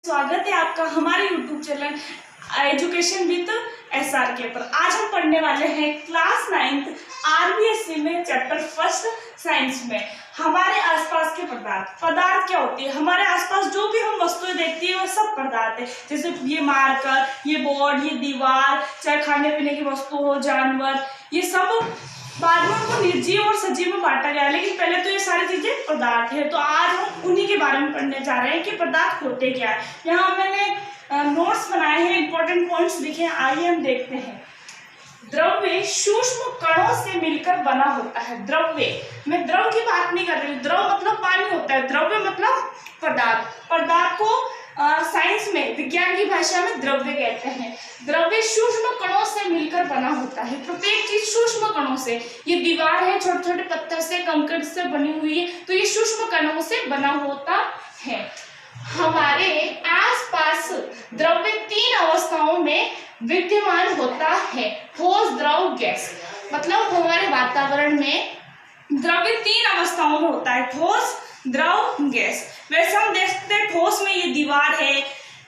स्वागत है आपका हमारे YouTube channel education with SRK पर। आज हम पढ़ने वाले हैं क्लास 9th RBSC में चैप्टर फर्स्ट साइंस में हमारे आसपास के पदार्थ। पदार्थ क्या होती है? हमारे आसपास जो भी हम वस्तुएं देखती है वो सब पदार्थ है। जैसे ये मार्कर, ये बोर्ड, ये दीवार, चाहे खाने पीने की वस्तु हो, जानवर, ये सब बाद में उनको निर्जीव और सजीव में बांटा गया है, लेकिन पहले तो ये सारी चीजें पदार्थ है। तो आज हम उन्हीं के बारे में पढ़ने जा रहे हैं कि पदार्थ होते क्या है। यहाँ मैंने नोट्स बनाए हैं, इंपॉर्टेंट पॉइंट्स लिखे हैं, आइए हम देखते हैं। द्रव्य सूक्ष्म कणों से मिलकर बना होता है। द्रव्य, मैं द्रव की बात नहीं कर रही हूँ। द्रव मतलब पानी होता है, द्रव्य मतलब पदार्थ। पदार्थ को साइंस में, विज्ञान की भाषा में द्रव्य कहते हैं। द्रव्य सूक्ष्म कणों से मिलकर बना होता है। प्रत्येक चीज सूक्ष्म कणों से, ये दीवार है छोटे छोटे पत्थर से, कंकड़ से बनी हुई है, तो ये सूक्ष्म कणों से बना होता है। हमारे आसपास द्रव्य तीन अवस्थाओं में विद्यमान होता है, ठोस, द्रव, गैस। मतलब हमारे वातावरण में द्रव्य तीन अवस्थाओं में होता है, ठोस, द्रव, गैस। वैसे हम देखते हैं ठोस में ये दीवार है,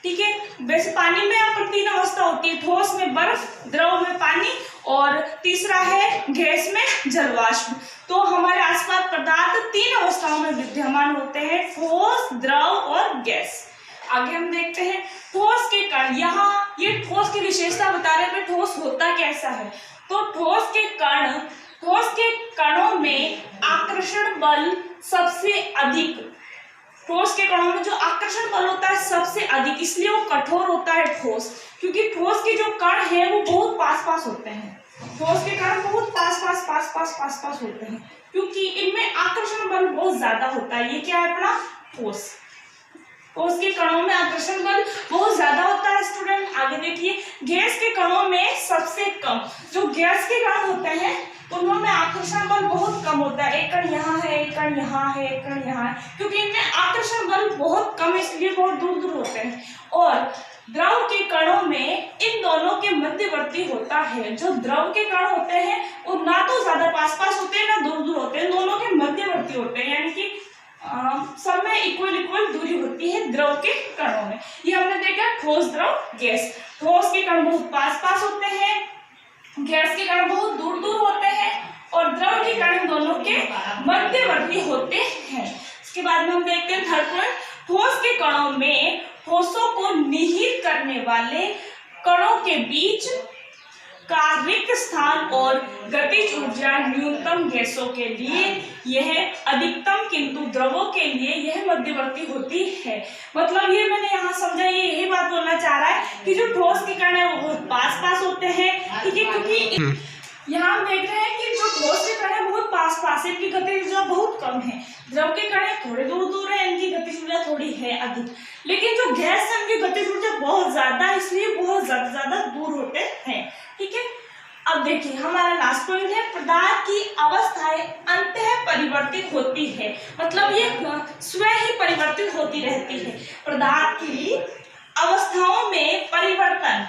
ठीक है। वैसे पानी में यहाँ पर तीन अवस्था होती है, ठोस में बर्फ, द्रव में पानी और तीसरा है गैस में जलवाष्प। तो हमारे आसपास पदार्थ तीन अवस्थाओं में विद्यमान होते हैं, ठोस, द्रव और गैस। आगे हम देखते हैं ठोस के कण। यहाँ ये ठोस की विशेषता बता रहे हैं, ठोस होता कैसा है। तो ठोस के कणों में आकर्षण बल सबसे अधिक, ठोस के कणों में जो आकर्षण बल होता है सबसे अधिक, इसलिए वो कठोर होता है ठोस। क्योंकि ठोस के जो कण है वो बहुत पास पास होते हैं, ठोस के कण बहुत पास पास होते हैं, क्योंकि इनमें आकर्षण बल बहुत ज्यादा होता है। ये क्या है अपना ठोस। ठोस के कणों में आकर्षण बल बहुत ज्यादा होता है। स्टूडेंट आगे देखिए, गैस के कणों में सबसे कम। जो गैस के कण होते हैं उनमें आकर्षण बल बहुत कम होता है। एक कण यहाँ है, एक कण यहाँ है, एक कण यहाँ है, क्योंकि इनमें आकर्षण बल बहुत कम है, इसलिए बहुत दूर दूर होते हैं। और द्रव के कणों में इन दोनों के मध्यवर्ती होता है। जो द्रव के कण होते हैं वो ना तो ज्यादा पास पास होते हैं ना दूर दूर होते हैं, दोनों के मध्यवर्ती होते हैं, यानी कि सब में इक्वल दूरी होती है द्रव के कणों में। ये हमने देखा ठोस, द्रव, गैस। ठोस के कण बहुत पास पास होते हैं, गैस के कण बहुत दूर दूर होते हैं और द्रव के कण दोनों के मध्यवर्ती होते हैं। इसके बाद में हम देखते हैं थर्ड पॉइंट, ठोस के कणों में ठोसों को निहित करने वाले कणों के बीच का रिक्त स्थान और गतिज ऊर्जा न्यूनतम गैसों के लिए यह अधिकतम, किंतु द्रवों के लिए यह मध्यवर्ती होती है। मतलब ये मैंने यहाँ समझा, ये यही बात बोलना चाह रहा है कि जो ठोस के कण है वो बहुत पास पास होते हैं, ठीक है। क्योंकि यहाँ हम देख रहे हैं कि जो ठोस के कण है बहुत पास पास है, इनकी गतिज ऊर्जा बहुत कम है। द्रव के कण थोड़े दूर दूर है, इनकी गतिज ऊर्जा थोड़ी है अधिक। लेकिन जो गैस है उनकी गतिज ऊर्जा बहुत ज्यादा है, इसलिए बहुत ज्यादा दूर होते हैं, ठीक है। अब देखिए हमारा लास्ट पॉइंट है, पदार्थ की अवस्थाएं अंतः परिवर्तित होती है। मतलब ये स्वयं ही परिवर्तित होती रहती है। पदार्थ की अवस्थाओं में परिवर्तन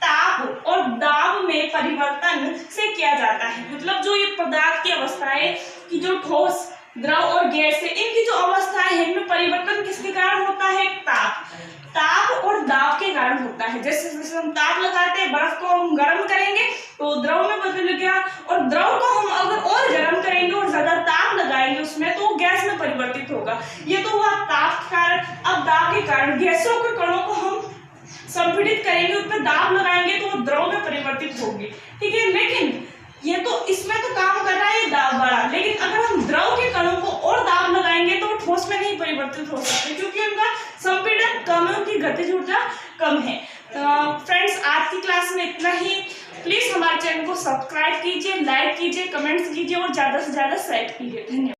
ताप और दाब में परिवर्तन से किया जाता है। मतलब जो ये पदार्थ की अवस्थाएं की जो ठोस, द्रव और गैस है, इनकी जो अवस्थाएं हैं इनमें परिवर्तन किसके कारण होता है? ताप और दाब के कारण होता है। जैसे जैसे हम ताप लगाते हैं, बर्फ को हम गर्म करेंगे तो द्रव में बदल गया, और द्रव को हम अगर और गर्म करेंगे और ज्यादा ताप लगाएंगे उसमें तो वो गैस में परिवर्तित होगा। ये तो हुआ ताप के कारण। अब दाब के कारण गैसों के कणों को हम संपीड़ित करेंगे, उसमें दाब लगाएंगे तो वो द्रव में परिवर्तित होगी, ठीक है। लेकिन ये तो इसमें तो काम कर रहा है ये दाब बड़ा, लेकिन अगर हम द्रव के कणों को और दाब लगाएंगे तो ठोस में नहीं परिवर्तित हो सकते, क्योंकि उनका संपीड़न कम है, उनकी गतिज ऊर्जा कम है। फ्रेंड्स, आज की क्लास में इतना ही। प्लीज हमारे चैनल को सब्सक्राइब कीजिए, लाइक कीजिए, कमेंट्स कीजिए और ज्यादा से ज्यादा शेयर कीजिए। धन्यवाद।